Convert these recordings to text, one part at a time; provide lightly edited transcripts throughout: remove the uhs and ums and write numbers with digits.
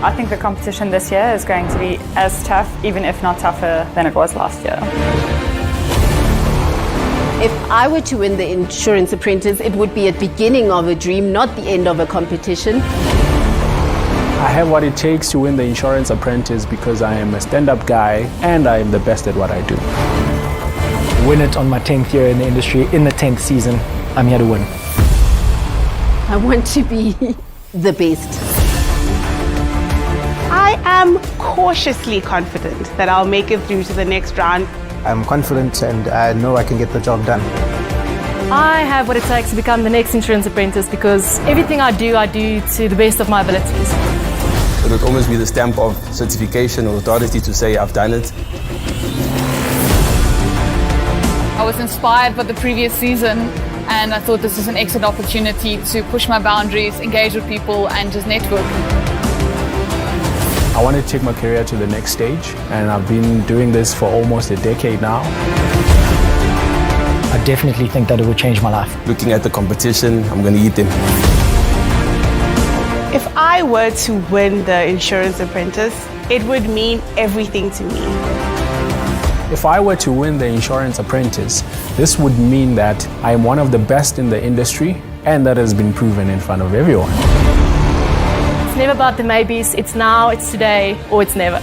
I think the competition this year is going to be as tough, even if not tougher, than it was last year. If I were to win the Insurance Apprentice, it would be a beginning of a dream, not the end of a competition. I have what it takes to win the Insurance Apprentice because I am a stand-up guy and I am the best at what I do. Win it on my 10th year in the industry, in the 10th season. I'm here to win. I want to be the best. I am cautiously confident that I'll make it through to the next round. I'm confident and I know I can get the job done. I have what it takes to become the next Insurance Apprentice because everything I do to the best of my abilities. It would almost be the stamp of certification or authority to say I've done it. I was inspired by the previous season and I thought this was an excellent opportunity to push my boundaries, engage with people and just network. I want to take my career to the next stage and I've been doing this for almost a decade now. I definitely think that it would change my life. Looking at the competition, I'm going to eat them. If I were to win the Insurance Apprentice, it would mean everything to me. If I were to win the Insurance Apprentice, this would mean that I am one of the best in the industry and that has been proven in front of everyone. It's never about the maybes, it's now, it's today, or it's never.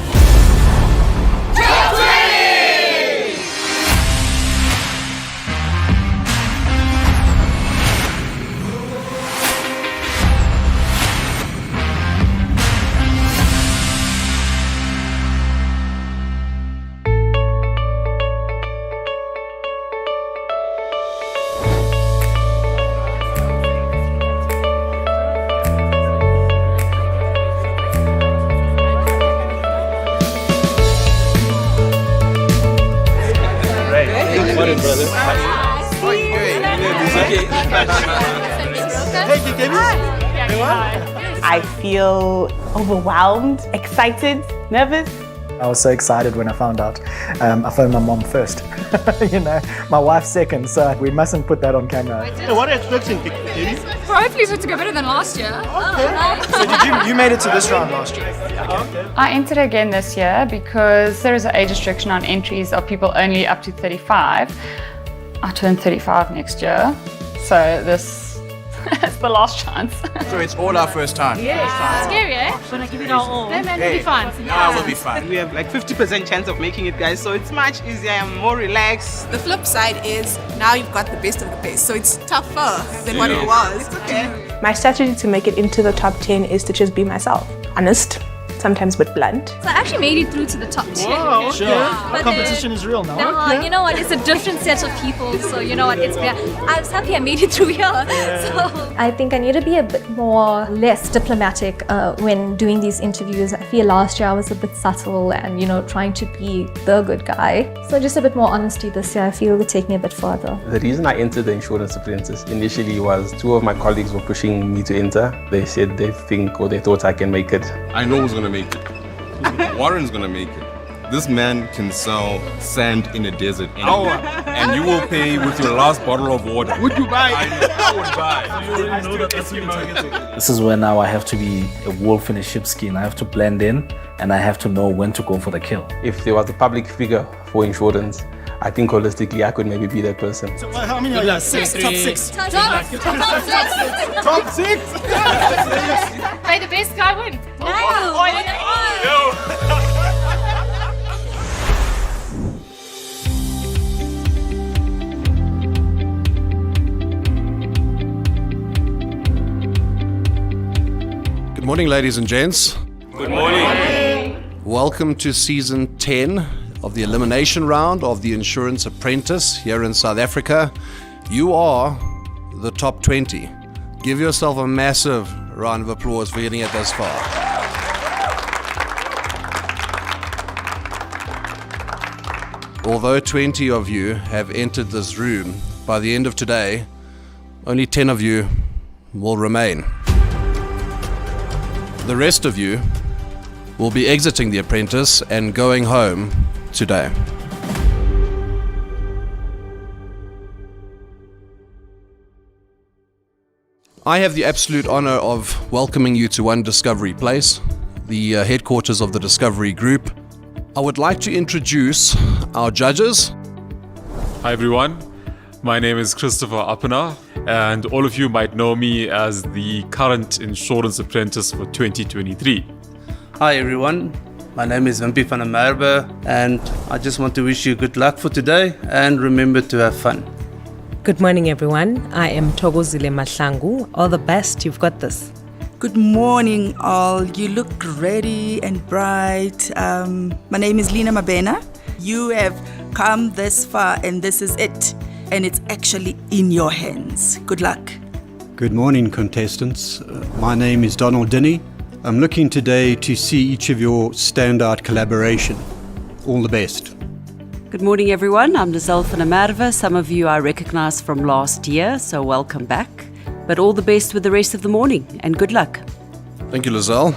I feel overwhelmed, excited, nervous. I was so excited when I found out. I phoned my mom first. My wife second, so we mustn't put that on camera. Hey, what are you expecting, Katie? Hopefully for it to go better than last year. So you made it to this round last year? Okay. I entered again this year because there is an age restriction on entries of people only up to 35. I turn 35 next year, so this is the last chance. So it's all our first time? Yeah. Scary, eh? When I give it all. No, man, we'll be fine. No, we'll be fine. We have like 50% chance of making it, guys, so it's much easier. I'm more relaxed. The flip side is now you've got the best of the best, so it's tougher than what it was. It's okay. My strategy to make it into the top 10 is to just be myself. Honest, sometimes a bit blunt. So I actually made it through to the top 10. Wow, sure. The competition is real now. No, you know what? It's a different set of people. So you know what? I was happy I made it through here. So I think I need to be a bit less diplomatic when doing these interviews. I feel last year I was a bit subtle and, trying to be the good guy. So just a bit more honesty this year, I feel will take me a bit further. The reason I entered the Insurance Apprentice initially was two of my colleagues were pushing me to enter. They said they thought I can make it. I know who's going to make it. Warren's going to make it. This man can sell sand in a desert anywhere. And you will pay with your last bottle of water. Would you buy? I would buy. You already know that that's me targeting. This is where now I have to be a wolf in a sheep's skin. I have to blend in and I have to know when to go for the kill. If there was a public figure for insurance, I think holistically I could maybe be that person. So how many are you? Six? Top six? top six. Top six? May the best guy win. Good morning, ladies and gents. Good morning. Welcome to season 10 of the elimination round of the Insurance Apprentice here in South Africa. You are the top 20. Give yourself a massive round of applause for getting it this far. Although 20 of you have entered this room, by the end of today, only 10 of you will remain. The rest of you will be exiting the apprentice and going home today. I have the absolute honor of welcoming you to One Discovery Place, the headquarters of the Discovery Group. I would like to introduce our judges. Hi everyone, my name is Christopher Appena, and all of you might know me as the current insurance apprentice for 2023. Hi everyone, my name is Wimpy van der Merwe, and I just want to wish you good luck for today and remember to have fun. Good morning everyone, I am Togozile Mahlangu. All the best, you've got this. Good morning all, you look ready and bright. My name is Lina Mabena. You have come this far and this is it. And it's actually in your hands. Good luck. Good morning, contestants. My name is Donald Dinney. I'm looking today to see each of your standout collaboration. All the best. Good morning, everyone. I'm Lizelle van der Merwe. Some of you I recognize from last year, so welcome back. But all the best with the rest of the morning, and good luck. Thank you, Lizelle.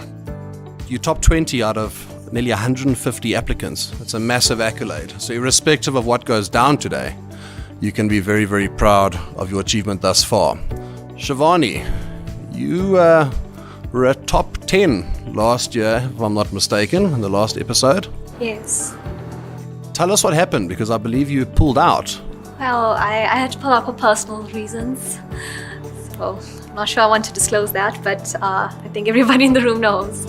You top 20 out of nearly 150 applicants. It's a massive accolade. So irrespective of what goes down today, you can be very, very proud of your achievement thus far. Shivani, you were a top 10 last year, if I'm not mistaken, in the last episode. Yes. Tell us what happened, because I believe you pulled out. Well, I had to pull out for personal reasons. So, I'm not sure I want to disclose that, but I think everybody in the room knows.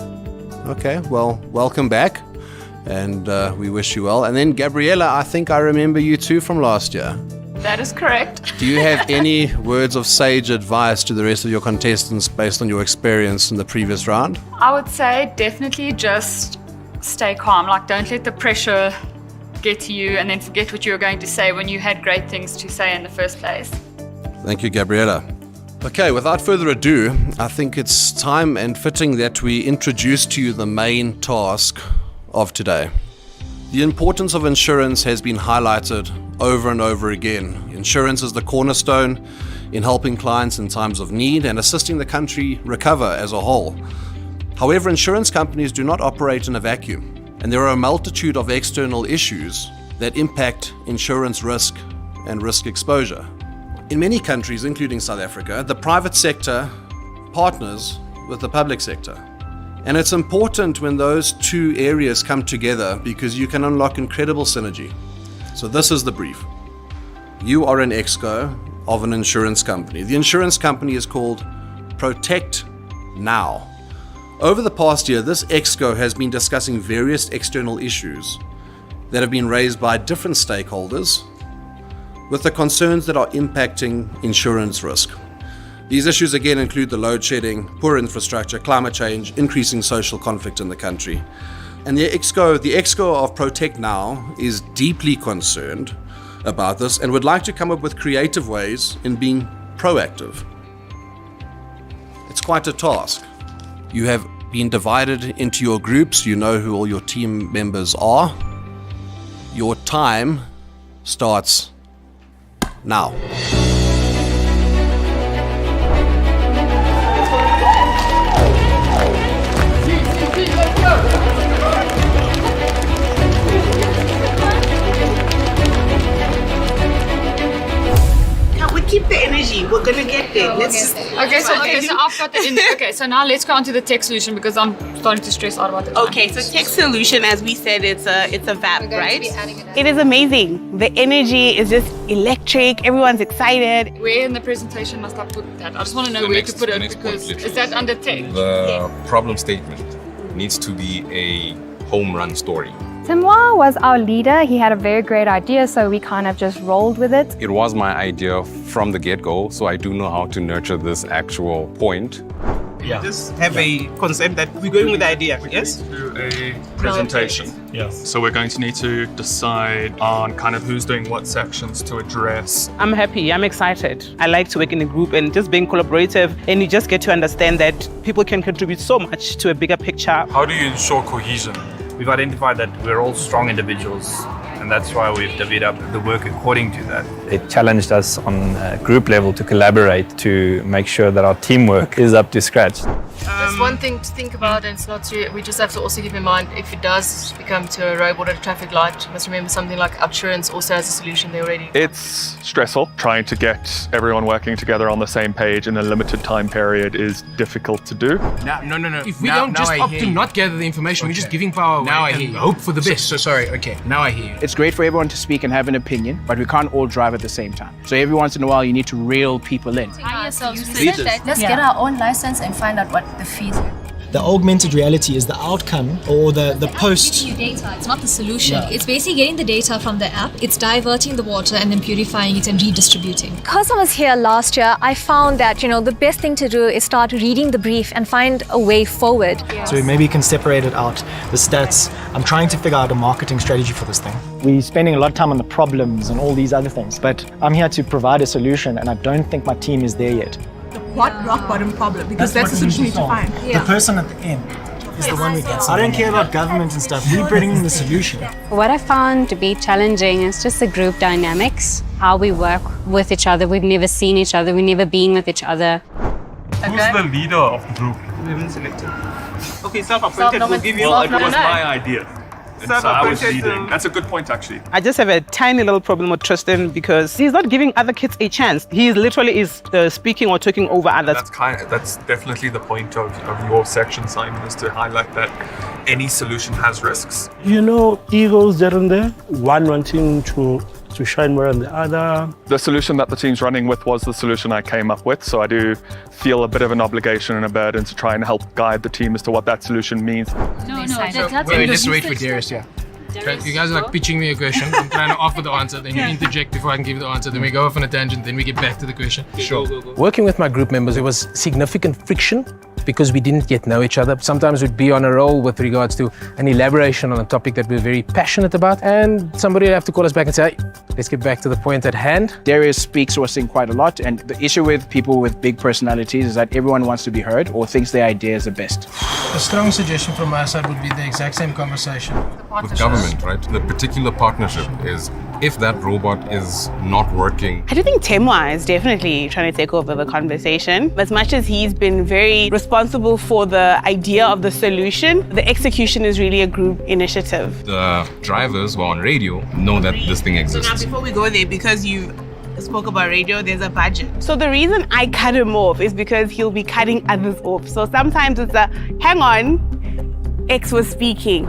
Okay, well, welcome back, and we wish you well. And then Gabriella, I think I remember you too from last year. That is correct. Do you have any words of sage advice to the rest of your contestants based on your experience in the previous round? I would say definitely just stay calm. Like, don't let the pressure get to you and then forget what you were going to say when you had great things to say in the first place. Thank you, Gabriella. Okay, without further ado, I think it's time and fitting that we introduce to you the main task of today. The importance of insurance has been highlighted over and over again. Insurance is the cornerstone in helping clients in times of need and assisting the country recover as a whole. However, insurance companies do not operate in a vacuum, and there are a multitude of external issues that impact insurance risk and risk exposure. In many countries, including South Africa, the private sector partners with the public sector. And it's important when those two areas come together because you can unlock incredible synergy. So this is the brief. You are an exco of an insurance company. The insurance company is called Protect Now. Over the past year, this exco has been discussing various external issues that have been raised by different stakeholders with the concerns that are impacting insurance risk. These issues again include the load shedding, poor infrastructure, climate change, increasing social conflict in the country. And the exco of Protect Now is deeply concerned about this and would like to come up with creative ways in being proactive. It's quite a task. You have been divided into your groups, you know who all your team members are. Your time starts now. Keep the energy. We're gonna get there. Let's Okay, so I've got the okay. So now let's go on to the tech solution because I'm starting to stress out about the time. Okay, so tech solution, as we said, it's a VAP, right? It is amazing. The energy is just electric. Everyone's excited. Where in the presentation must I put that? I just want to know where to put it because is that under tech? The problem statement needs to be a home run story. Timoa was our leader. He had a very great idea, so we kind of just rolled with it. It was my idea from the get-go, so I do know how to nurture this actual point. Yeah. Just have a concept that we're going with the idea, yes? Do a presentation. Yeah. So we're going to need to decide on kind of who's doing what sections to address. I'm happy, I'm excited. I like to work in a group and just being collaborative, and you just get to understand that people can contribute so much to a bigger picture. How do you ensure cohesion? We've identified that we're all strong individuals, and that's why we've divvied up the work according to that. It challenged us on a group level to collaborate to make sure that our teamwork is up to scratch. Just one thing to think about, and it's not to, we just have to also keep in mind if it does become to a robot at a traffic light, you must remember something like insurance also has a solution there already. It's stressful. Trying to get everyone working together on the same page in a limited time period is difficult to do. No. If we don't just opt to not gather the information, we're just giving power away and hope for the best. So sorry, okay, now I hear you. It's great for everyone to speak and have an opinion, but we can't all drive at the same time. So every once in a while, you need to reel people in. Let's get our own license and find out what the fees are. The augmented reality is the outcome or the post. Giving you data, it's not the solution. It's basically getting the data from the app, it's diverting the water and then purifying it and redistributing. Because I was here last year, I found that, the best thing to do is start reading the brief and find a way forward. So maybe you can separate it out, the stats. I'm trying to figure out a marketing strategy for this thing. We're spending a lot of time on the problems and all these other things, but I'm here to provide a solution and I don't think my team is there yet. What rock bottom problem? Because that's the solution we need to find. The person at the end is the one we get. I don't care about government and stuff. We're bringing the solution. What I found to be challenging is just the group dynamics, how we work with each other. We've never seen each other. We've never been with each other. Who's the leader of the group? We haven't selected. Okay, self-appointed. We'll give you. Well, it was my idea. And so I was leading. That's a good point, actually. I just have a tiny little problem with Tristan because he's not giving other kids a chance. He literally is speaking or talking over others. That's definitely the point of your section, Simon, is to highlight that any solution has risks. Egos there and there, one wanting to shine more than the other. The solution that the team's running with was the solution I came up with, so I do feel a bit of an obligation and a burden to try and help guide the team as to what that solution means. Wait, let's wait for Darius, yeah. You guys are pitching me a question. I'm trying to offer the answer, then you interject before I can give the answer, then we go off on a tangent, then we get back to the question. Sure. Working with my group members, there was significant friction because we didn't yet know each other. Sometimes we'd be on a roll with regards to an elaboration on a topic that we're very passionate about, and somebody would have to call us back and say, let's get back to the point at hand. Darius speaks or sings quite a lot, and the issue with people with big personalities is that everyone wants to be heard or thinks their idea is the best. A strong suggestion from my side would be the exact same conversation. With government, right? The particular partnership is if that robot is not working. I do think Temwa is definitely trying to take over the conversation. As much as he's been very responsible for the idea of the solution, the execution is really a group initiative. The drivers who are on radio know that this thing exists. So now before we go there, because you spoke about radio, there's a budget. So the reason I cut him off is because he'll be cutting others off. So sometimes it's a, hang on, X was speaking.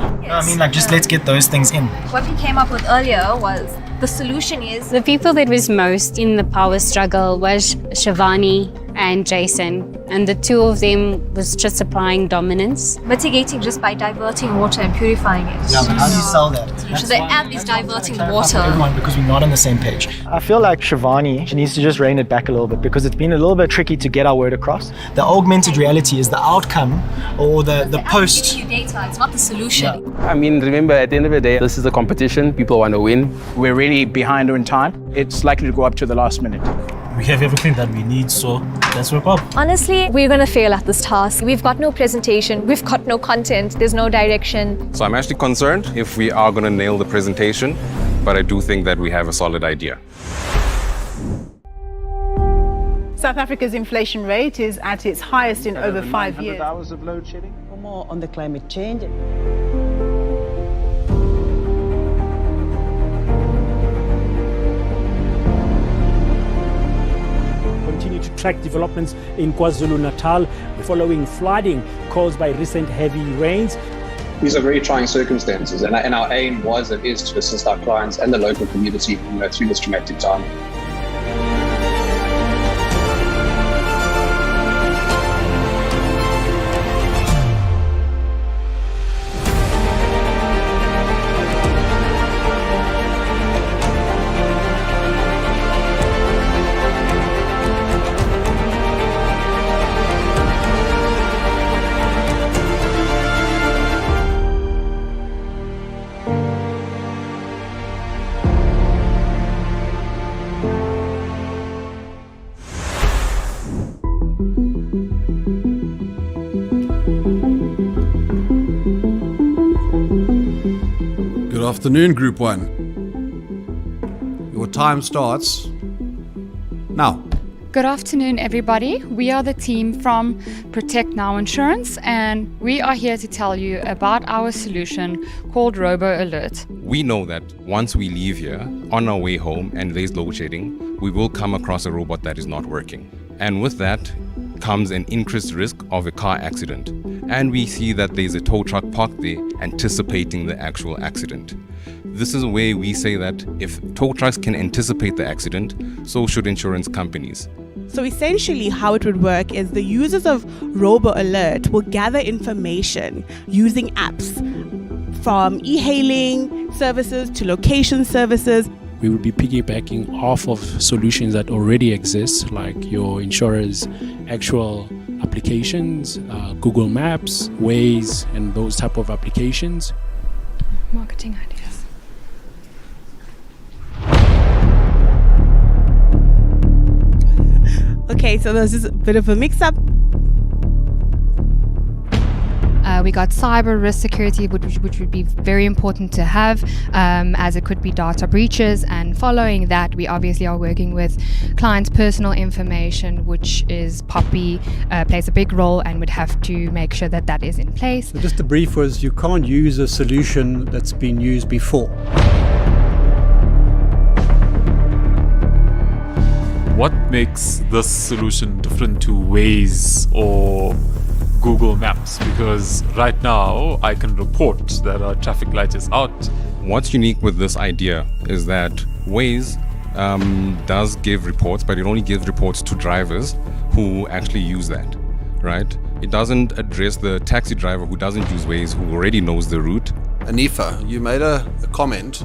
Just let's get those things in. What we came up with earlier was the solution is The people that was most in the power struggle was Shivani and Jason, and the two of them was just applying dominance. mitigating just by diverting water and purifying it. Yeah, but how do you sell that? So the app is diverting the water. Everyone, because we're not on the same page. I feel like Shivani, she needs to just rein it back a little bit because it's been a little bit tricky to get our word across. The augmented reality is the outcome or the post. Giving you data, it's not the solution. Remember, at the end of the day, this is a competition. People want to win. We're really behind on time. It's likely to go up to the last minute. We have everything that we need, so let's work up. Honestly, we're going to fail at this task. We've got no presentation, we've got no content, there's no direction. So I'm actually concerned if we are going to nail the presentation, but I do think that we have a solid idea. South Africa's inflation rate is at its highest in over 5 years. Hours of load shedding? For more on the climate change. Continue to track developments in KwaZulu-Natal following flooding caused by recent heavy rains. These are very trying circumstances, and our aim was and is to assist our clients and the local community through this traumatic time. Good afternoon, Group 1. Your time starts now. Good afternoon, everybody. We are the team from Protect Now Insurance, and we are here to tell you about our solution called Robo Alert. We know that once we leave here, on our way home, and there's load shedding, we will come across a robot that is not working. And with that comes an increased risk of a car accident. And we see that there's a tow truck parked there anticipating the actual accident. This is where we say that if tow trucks can anticipate the accident, so should insurance companies. So essentially how it would work is the users of Robo Alert will gather information using apps from e-hailing services to location services. We will be piggybacking off of solutions that already exist, like your insurer's actual applications, Google Maps, Waze, and those type of applications. Marketing ideas. Okay, so there's just a bit of a mix-up. We got cyber risk security, which would be very important to have, as it could be data breaches. And following that, we obviously are working with clients' personal information, which is POPI, plays a big role, and would have to make sure that that is in place. So just the brief was, you can't use a solution that's been used before. What makes this solution different to Waze or Google Maps? Because right now I can report that a traffic light is out. What's unique with this idea is that Waze does give reports, but it only gives reports to drivers who actually use that, right? It doesn't address the taxi driver who doesn't use Waze, who already knows the route. Anifa, you made a comment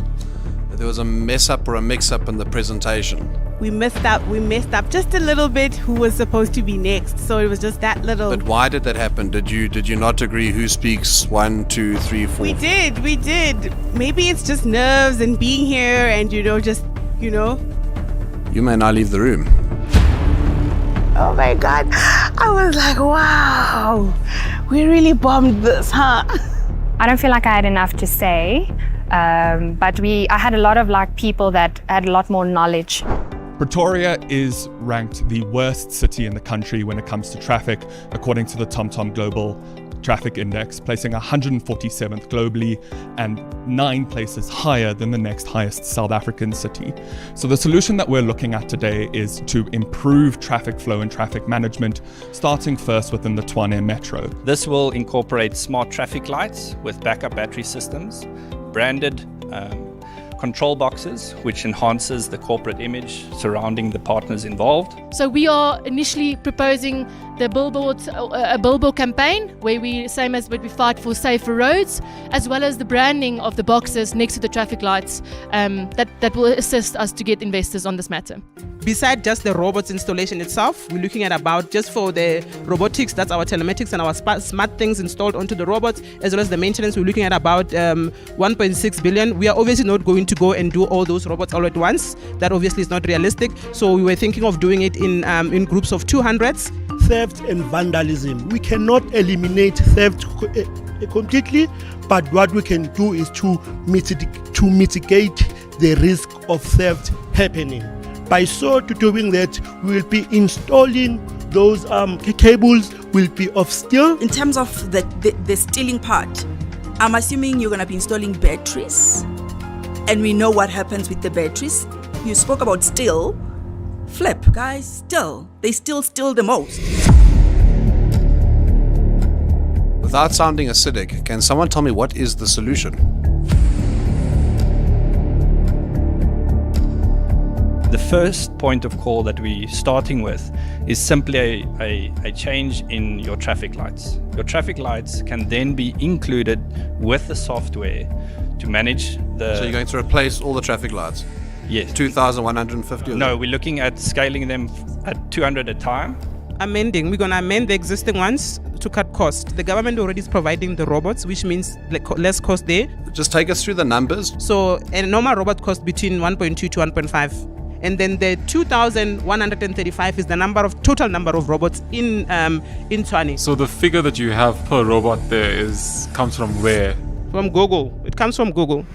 that there was a mess up or a mix up in the presentation. We messed up just a little bit who was supposed to be next. So it was just that little. But why did that happen? Did you not agree who speaks 1, 2, 3, 4? We did. Maybe it's just nerves and being here and You may now leave the room. Oh my God. I was like, wow, we really bombed this, huh? I don't feel like I had enough to say, but I had a lot of people that had a lot more knowledge. Pretoria is ranked the worst city in the country when it comes to traffic, according to the TomTom Global Traffic Index, placing 147th globally and 9 places higher than the next highest South African city. So the solution that we're looking at today is to improve traffic flow and traffic management, starting first within the Tshwane Metro. This will incorporate smart traffic lights with backup battery systems, branded control boxes, which enhances the corporate image surrounding the partners involved. So we are initially proposing the a billboard campaign where we, same as what we fight for safer roads, as well as the branding of the boxes next to the traffic lights that will assist us to get investors on this matter. Besides just the robots installation itself, we're looking at about, just for the robotics, that's our telematics and our smart things installed onto the robots, as well as the maintenance, we're looking at about 1.6 billion. We are obviously not going to go and do all those robots all at once. That obviously is not realistic. So we were thinking of doing it in groups of 200s. Theft and vandalism. We cannot eliminate theft completely, but what we can do is to mitigate the risk of theft happening. By doing that, we will be installing those cables will be of steel. In terms of the stealing part, I'm assuming you're going to be installing batteries, and we know what happens with the batteries. You spoke about steel. Flip, guys, they still steal the most. Without sounding acidic, can someone tell me what is the solution? The first point of call that we're starting with is simply a change in your traffic lights. Your traffic lights can then be included with the software to manage the... So you're going to replace all the traffic lights? Yes. 2,150? No, we're looking at scaling them at 200 at a time. We're going to amend the existing ones to cut cost. The government already is providing the robots, which means less cost there. Just take us through the numbers. So a normal robot costs between 1.2 to 1.5. And then the 2,135 is the total number of robots in Tshwane. So the figure that you have per robot there comes from where? From Google. It comes from Google.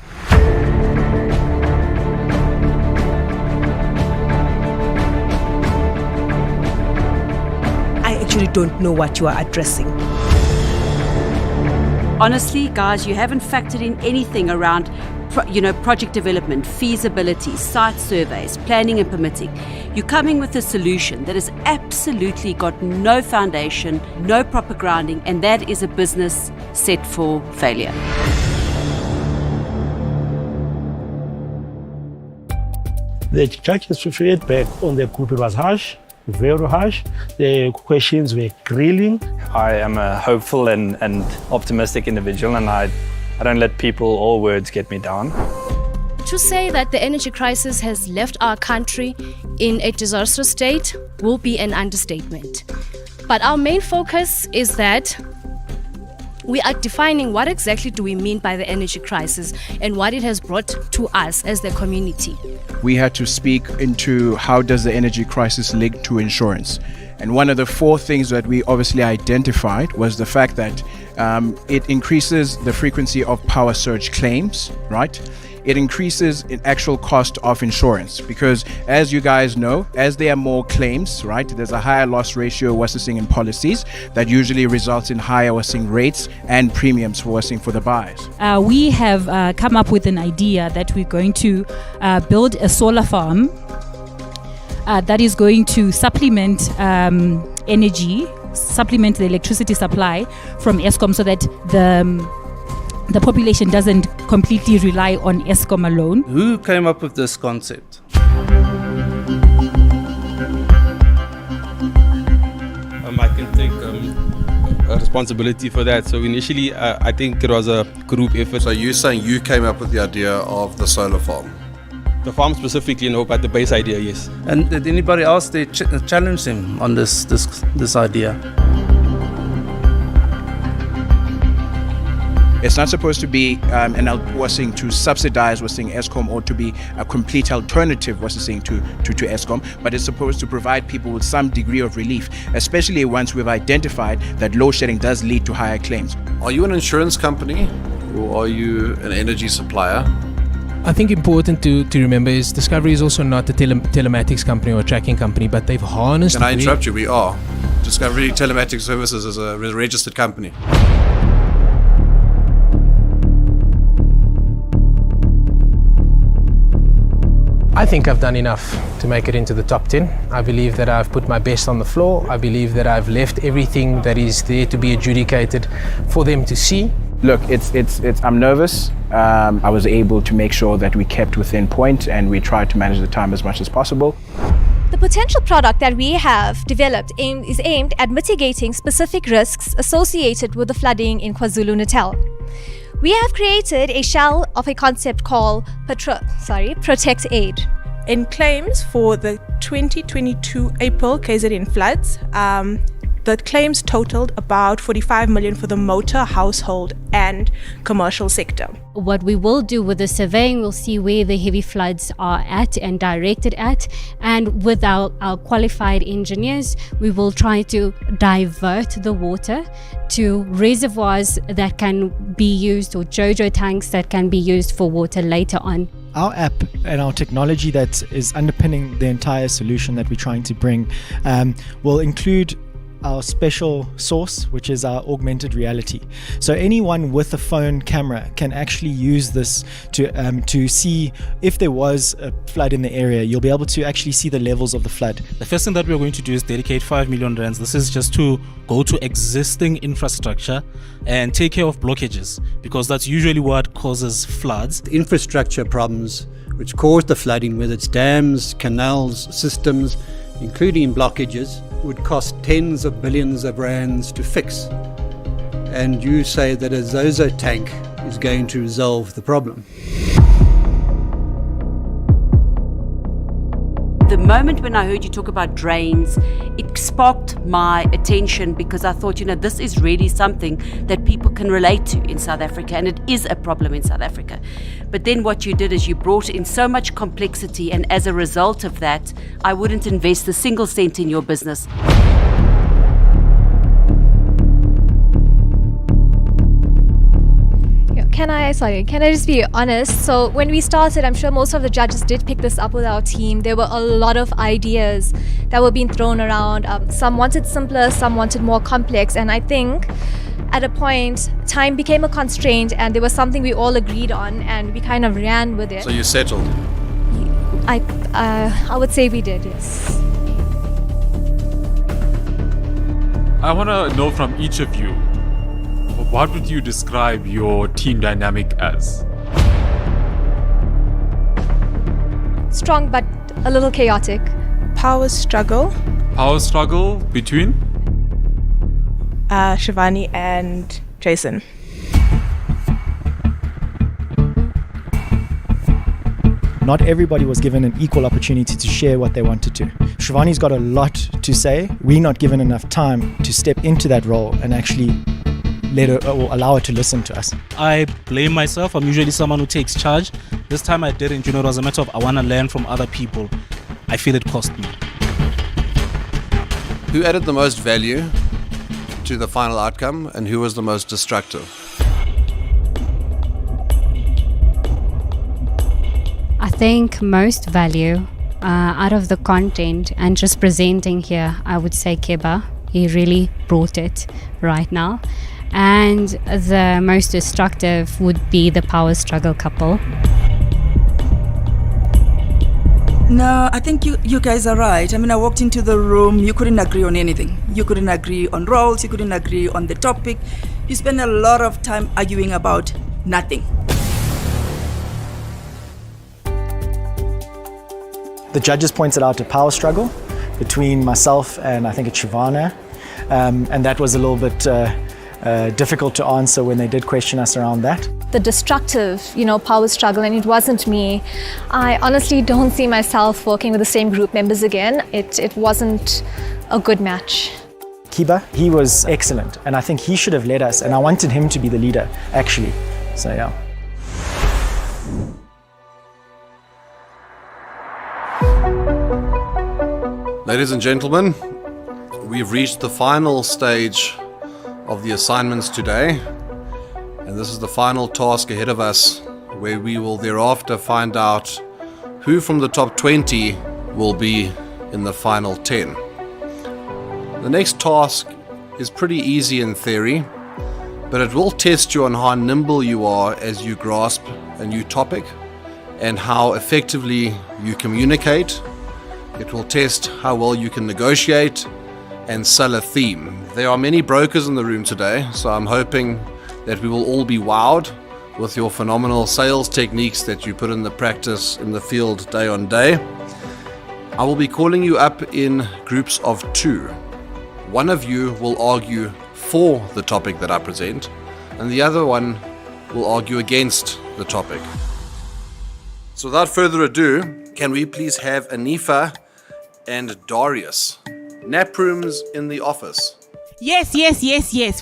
actually don't know what you are addressing. Honestly, guys, you haven't factored in anything around project development, feasibility, site surveys, planning and permitting. You're coming with a solution that has absolutely got no foundation, no proper grounding, and that is a business set for failure. The judges' feedback on the group was harsh, very harsh. The questions were grilling. I am a hopeful and optimistic individual, and I don't let people or words get me down. To say that the energy crisis has left our country in a disastrous state will be an understatement. But our main focus is that we are defining what exactly do we mean by the energy crisis and what it has brought to us as the community. We had to speak into how does the energy crisis link to insurance. And one of the 4 things that we obviously identified was the fact that it increases the frequency of power surge claims, right? It increases in actual cost of insurance because, as you guys know, as there are more claims, right, there's a higher loss ratio we're seeing in policies that usually results in higher we're seeing rates and premiums for the buyers. We have come up with an idea that we're going to build a solar farm that is going to supplement supplement the electricity supply from Eskom so that the population doesn't completely rely on Eskom alone. Who came up with this concept? I can take responsibility for that. So initially, I think it was a group effort. So you're saying you came up with the idea of the solar farm? The farm specifically, no, but the base idea, yes. And did anybody else challenge him on this idea? It's not supposed to be to subsidize Eskom or to be a complete alternative to Eskom, but it's supposed to provide people with some degree of relief, especially once we've identified that load shedding does lead to higher claims. Are you an insurance company or are you an energy supplier? I think important to remember is Discovery is also not a telematics company or a tracking company, but they've harnessed... Can I interrupt you? We are. Discovery Telematics Services is a registered company. I think I've done enough to make it into the top 10. I believe that I've put my best on the floor. I believe that I've left everything that is there to be adjudicated for them to see. Look, I'm nervous. I was able to make sure that we kept within point and we tried to manage the time as much as possible. The potential product that we have developed is aimed at mitigating specific risks associated with the flooding in KwaZulu-Natal. We have created a shell of a concept called Protect Aid. In claims for the 2022 April KZN floods, the claims totaled about 45 million for the motor, household and commercial sector. What we will do with the surveying, we'll see where the heavy floods are at and directed at, and with our qualified engineers, we will try to divert the water to reservoirs that can be used, or JoJo tanks that can be used for water later on. Our app and our technology that is underpinning the entire solution that we're trying to bring will include our special source, which is our augmented reality. So anyone with a phone camera can actually use this to see if there was a flood in the area. You'll be able to actually see the levels of the flood. The first thing that we're going to do is dedicate 5 million rands. This is just to go to existing infrastructure and take care of blockages, because that's usually what causes floods. The infrastructure problems which cause the flooding, whether it's dams, canals, systems, including blockages, would cost tens of billions of rands to fix. And you say that a ZOZO tank is going to resolve the problem. The moment when I heard you talk about drains, it sparked my attention, because I thought, this is really something that people can relate to in South Africa, and it is a problem in South Africa. But then what you did is you brought in so much complexity, and as a result of that, I wouldn't invest a single cent in your business. Can I just be honest? So when we started, I'm sure most of the judges did pick this up with our team. There were a lot of ideas that were being thrown around. Some wanted simpler, some wanted more complex. And I think at a point, time became a constraint and there was something we all agreed on and we kind of ran with it. So you settled? I would say we did, yes. I want to know from each of you, what would you describe your team dynamic as? Strong but a little chaotic. Power struggle. Power struggle between? Shivani and Jason. Not everybody was given an equal opportunity to share what they wanted to. Shivani's got a lot to say. We're not given enough time to step into that role and actually let her or allow her to listen to us. I blame myself. I'm usually someone who takes charge. This time I didn't. It was a matter of I want to learn from other people. I feel it cost me. Who added the most value to the final outcome and who was the most destructive? I think most value out of the content and just presenting here, I would say Keba. He really brought it right now. And the most destructive would be the power struggle couple. No, I think you guys are right. I mean, I walked into the room, you couldn't agree on anything. You couldn't agree on roles, you couldn't agree on the topic. You spent a lot of time arguing about nothing. The judges pointed out a power struggle between myself and I think it's Shivana, and that was a little bit difficult to answer when they did question us around that. The destructive, power struggle, and it wasn't me. I honestly don't see myself working with the same group members again. It wasn't a good match. Kiba, he was excellent, and I think he should have led us, and I wanted him to be the leader, actually. So yeah. Ladies and gentlemen, we've reached the final stage of the assignments today, and this is the final task ahead of us, where we will thereafter find out who from the top 20 will be in the final 10. The next task is pretty easy in theory, but it will test you on how nimble you are as you grasp a new topic and how effectively you communicate. It will test how well you can negotiate and sell a theme. There are many brokers in the room today, so I'm hoping that we will all be wowed with your phenomenal sales techniques that you put in the practice in the field day on day. I will be calling you up in groups of 2. One of you will argue for the topic that I present, and the other one will argue against the topic. So without further ado, can we please have Anifa and Darius? Nap rooms in the office. Yes.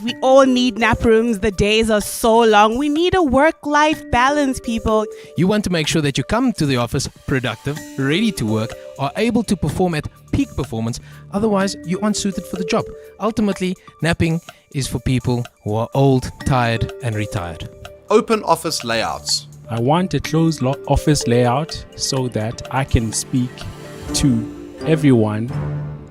We all need nap rooms. The days are so long. We need a work-life balance, people. You want to make sure that you come to the office productive, ready to work, are able to perform at peak performance. Otherwise, you aren't suited for the job. Ultimately, napping is for people who are old, tired, and retired. Open office layouts. I want a closed office layout so that I can speak to everyone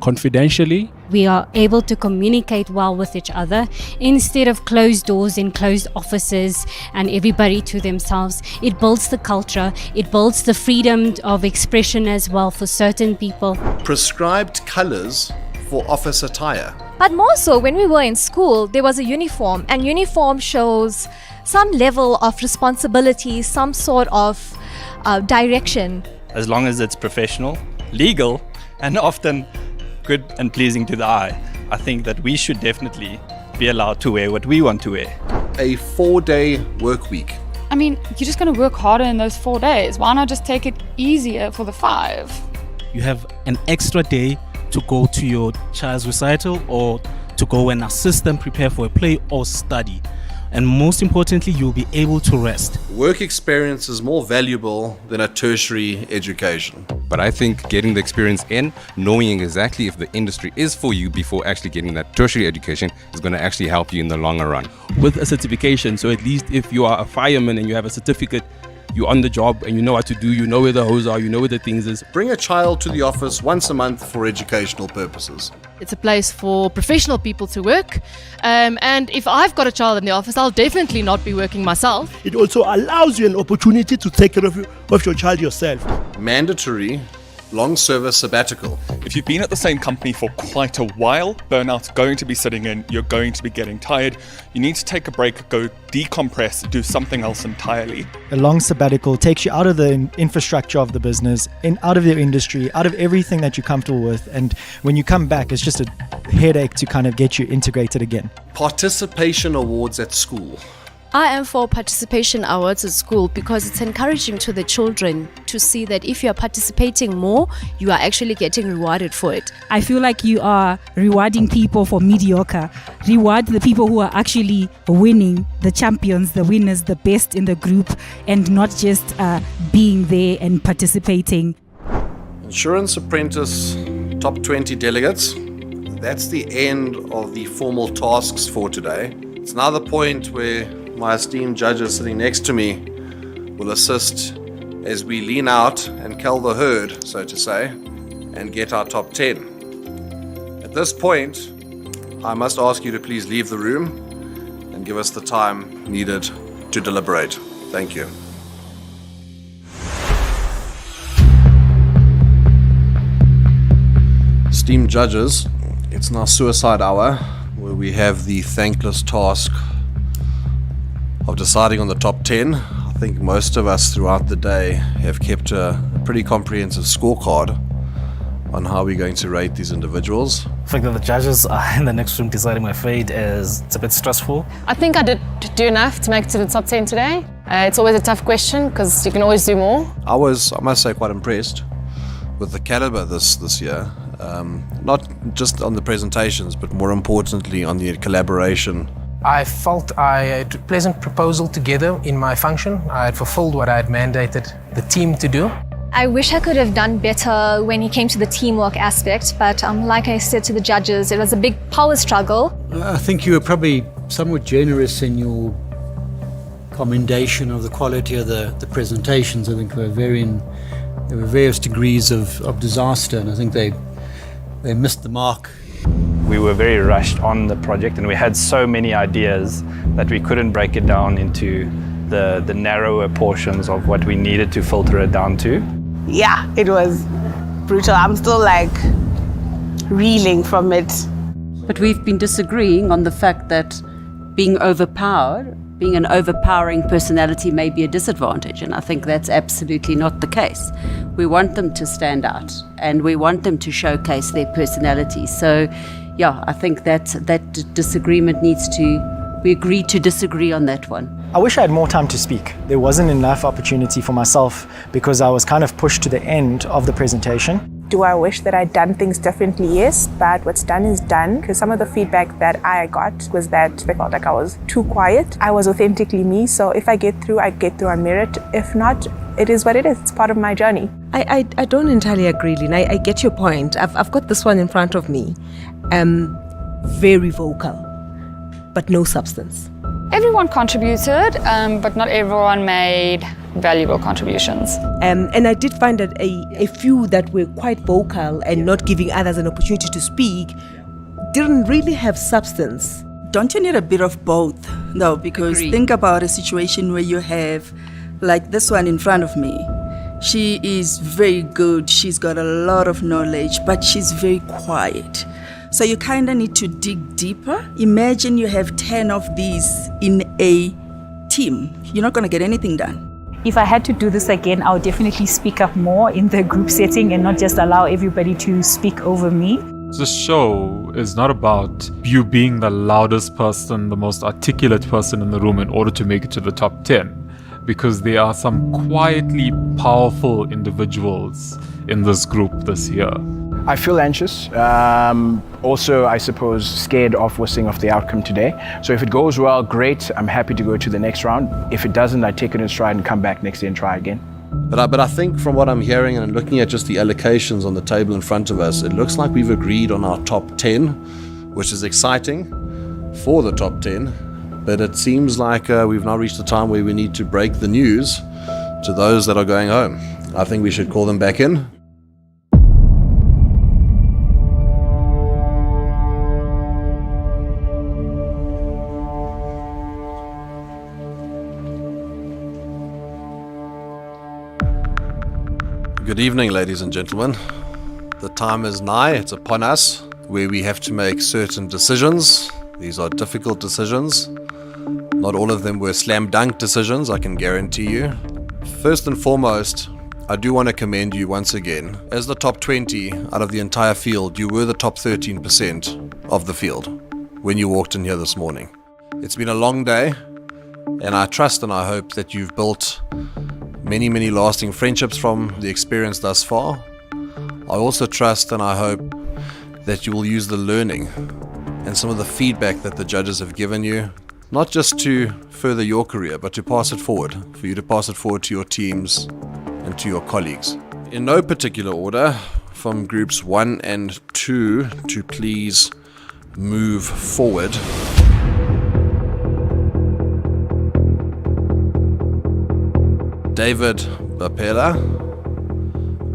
confidentially. We are able to communicate well with each other instead of closed doors in closed offices and everybody to themselves. It builds the culture, it builds the freedom of expression as well for certain people. Prescribed colors for office attire. But more so, when we were in school, there was a uniform, and uniform shows some level of responsibility, some sort of direction. As long as it's professional, legal, and often good and pleasing to the eye, I think that we should definitely be allowed to wear what we want to wear. A 4-day work week. I mean, you're just going to work harder in those 4 days. Why not just take it easier for the 5? You have an extra day to go to your child's recital or to go and assist them prepare for a play or study. and most importantly, you'll be able to rest. Work experience is more valuable than a tertiary education. But I think getting the experience in, knowing exactly if the industry is for you before actually getting that tertiary education is going to actually help you in the longer run. With a certification, so at least if you are a fireman and you have a certificate, you're on the job and you know what to do, you know where the hose are, you know where the things is. Bring a child to the office once a month for educational purposes. It's a place for professional people to work. And if I've got a child in the office, I'll definitely not be working myself. It also allows you an opportunity to take care of your child yourself. Mandatory long service sabbatical. If you've been at the same company for quite a while, burnout's going to be sitting in, you're going to be getting tired. You need to take a break, go decompress, do something else entirely. A long sabbatical takes you out of the infrastructure of the business, out of your industry, out of everything that you're comfortable with. And when you come back, it's just a headache to kind of get you integrated again. Participation awards at school. I am for participation awards at school because it's encouraging to the children to see that if you are participating more, you are actually getting rewarded for it. I feel like you are rewarding people for mediocre. Reward the people who are actually winning, the champions, the winners, the best in the group, and not just being there and participating. Insurance apprentice, top 20 delegates. That's the end of the formal tasks for today. It's now the point where my esteemed judges sitting next to me will assist as we lean out and cull the herd, so to say, and get our top 10. At this point, I must ask you to please leave the room and give us the time needed to deliberate. Thank you. Esteemed judges, it's now suicide hour, where we have the thankless task of deciding on the top 10. I think most of us throughout the day have kept a pretty comprehensive scorecard on how we're going to rate these individuals. The fact that the judges are in the next room deciding my fate it's a bit stressful. I think I did do enough to make it to the top 10 today. It's always a tough question because you can always do more. I must say, quite impressed with the caliber this year. Not just on the presentations, but more importantly on the collaboration. I felt I had a pleasant proposal together in my function. I had fulfilled what I had mandated the team to do. I wish I could have done better when it came to the teamwork aspect, but like I said to the judges, it was a big power struggle. I think you were probably somewhat generous in your commendation of the quality of the presentations. I think there were various degrees of disaster, and I think they missed the mark. We were very rushed on the project and we had so many ideas that we couldn't break it down into the narrower portions of what we needed to filter it down to. Yeah, it was brutal. I'm still like reeling from it. But we've been disagreeing on the fact that being an overpowering personality may be a disadvantage, and I think that's absolutely not the case. We want them to stand out and we want them to showcase their personality. So yeah, I think that disagreement we agreed to disagree on that one. I wish I had more time to speak. There wasn't enough opportunity for myself because I was kind of pushed to the end of the presentation. Do I wish that I'd done things differently? Yes, but what's done is done. Because some of the feedback that I got was that they felt like I was too quiet. I was authentically me, so if I get through, I get through on merit. If not, it is what it is. It's part of my journey. I don't entirely agree, Lynn. I get your point. I've got this one in front of me. Very vocal, but no substance. Everyone contributed, but not everyone made valuable contributions. And I did find that a few that were quite vocal and not giving others an opportunity to speak didn't really have substance. Don't you need a bit of both, though? Because think about a situation where you have, like this one in front of me. She is very good, she's got a lot of knowledge, but she's very quiet. So you kind of need to dig deeper. Imagine you have 10 of these in a team. You're not going to get anything done. If I had to do this again, I would definitely speak up more in the group setting and not just allow everybody to speak over me. This show is not about you being the loudest person, the most articulate person in the room in order to make it to the top 10. Because there are some quietly powerful individuals in this group this year? I feel anxious. Also, I suppose, scared of what's seeing of the outcome today. So if it goes well, great. I'm happy to go to the next round. If it doesn't, I take it in stride and come back next year and try again. But I think from what I'm hearing and looking at just the allocations on the table in front of us, it looks like we've agreed on our top 10, which is exciting for the top 10. But it seems like we've now reached the time where we need to break the news to those that are going home. I think we should call them back in. Good evening, ladies and gentlemen. The time is nigh, it's upon us, where we have to make certain decisions. These are difficult decisions. Not all of them were slam dunk decisions, I can guarantee you. First and foremost, I do want to commend you once again. As the top 20 out of the entire field, you were the top 13% of the field when you walked in here this morning. It's been a long day, and I trust and I hope that you've built many, many lasting friendships from the experience thus far. I also trust and I hope that you will use the learning and some of the feedback that the judges have given you, not just to further your career, but to pass it forward, for you to pass it forward to your teams and to your colleagues. In no particular order, from groups 1 and 2 to please move forward. David Bapela,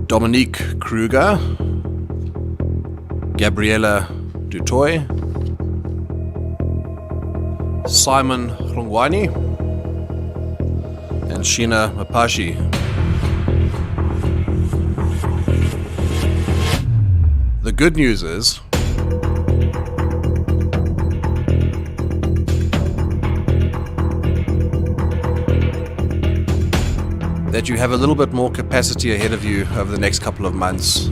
Dominique Kruger, Gabriela Dutoy, Simon Rungwani, and Sheena Mapashi. The good news is that you have a little bit more capacity ahead of you over the next couple of months,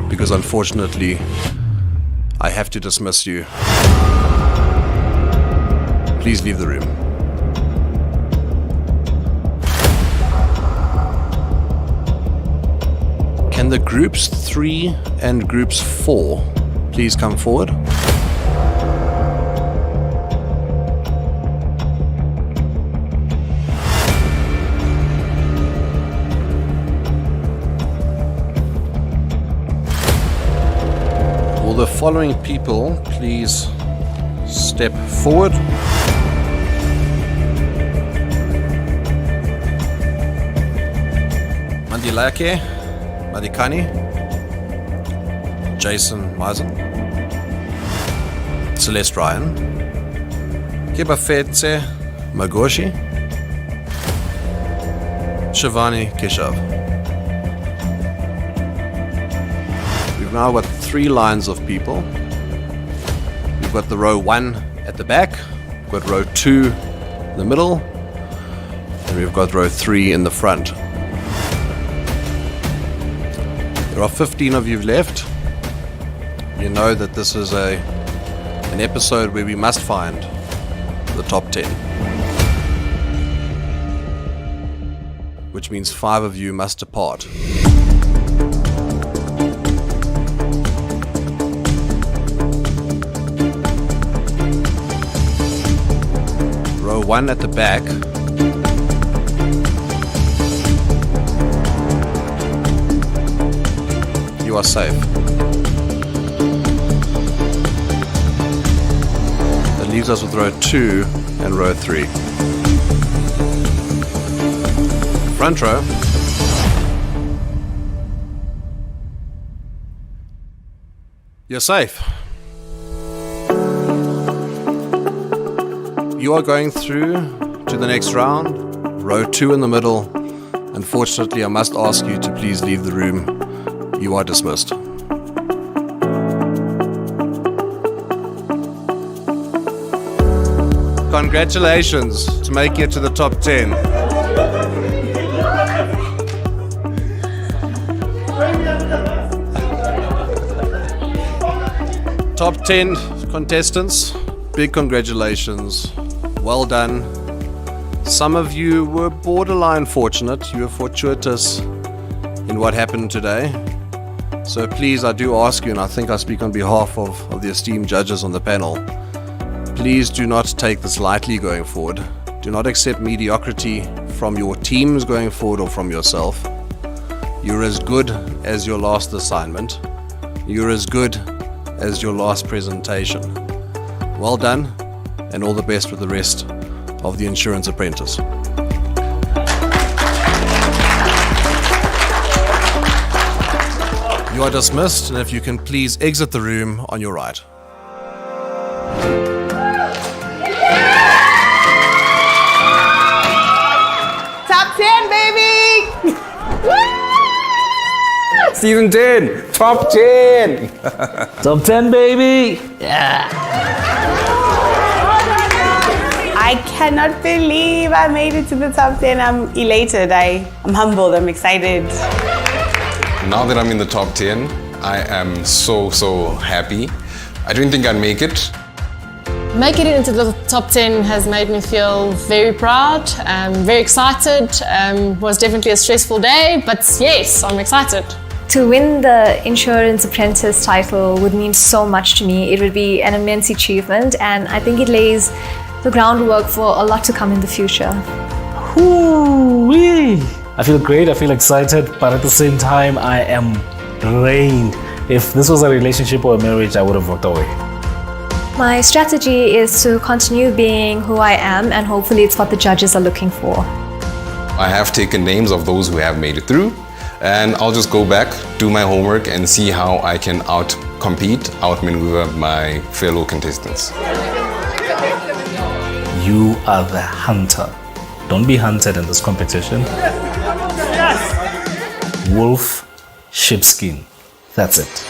because unfortunately I have to dismiss you. Please leave the room. Can the groups 3 and groups 4 please come forward? Will the following people please step forward? Mandilake Madikani, Jason Mazen, Celeste Ryan, Kibafetse Magoshi, Shivani Keshav. We've now got 3 lines of people. We've got the row 1 at the back, we've got row 2 in the middle, and we've got row 3 in the front. There are 15 of you left. You know that this is an episode where we must find the top 10. Which means 5 of you must depart. Row 1 at the back. You are safe. That leaves us with row 2 and row 3. Front row. You're safe. You are going through to the next round. Row 2 in the middle. Unfortunately, I must ask you to please leave the room. You are dismissed. Congratulations to make it to the top 10. Top 10 contestants, big congratulations. Well done. Some of you were borderline fortunate. You were fortuitous in what happened today. So please, I do ask you, and I think I speak on behalf of the esteemed judges on the panel, please do not take this lightly going forward. Do not accept mediocrity from your teams going forward or from yourself. You're as good as your last assignment. You're as good as your last presentation. Well done, and all the best with the rest of the Insurance Apprentice. You are dismissed, and if you can please exit the room on your right. Top 10, baby! Season 10, top 10. Top 10, baby. Yeah. I cannot believe I made it to the top 10. I'm elated. I'm humbled. I'm excited. Now that I'm in the top 10, I am so happy. I didn't think I'd make it. Making it into the top 10 has made me feel very proud, very excited. Was definitely a stressful day, but yes, I'm excited. To win the Insurance Apprentice title would mean so much to me. It would be an immense achievement, and I think it lays the groundwork for a lot to come in the future. Woo-wee. I feel great, I feel excited, but at the same time, I am drained. If this was a relationship or a marriage, I would have walked away. My strategy is to continue being who I am, and hopefully it's what the judges are looking for. I have taken names of those who have made it through, and I'll just go back, do my homework, and see how I can out-compete, out-maneuver my fellow contestants. You are the hunter. Don't be hunted in this competition. Wolf, sheepskin. That's it.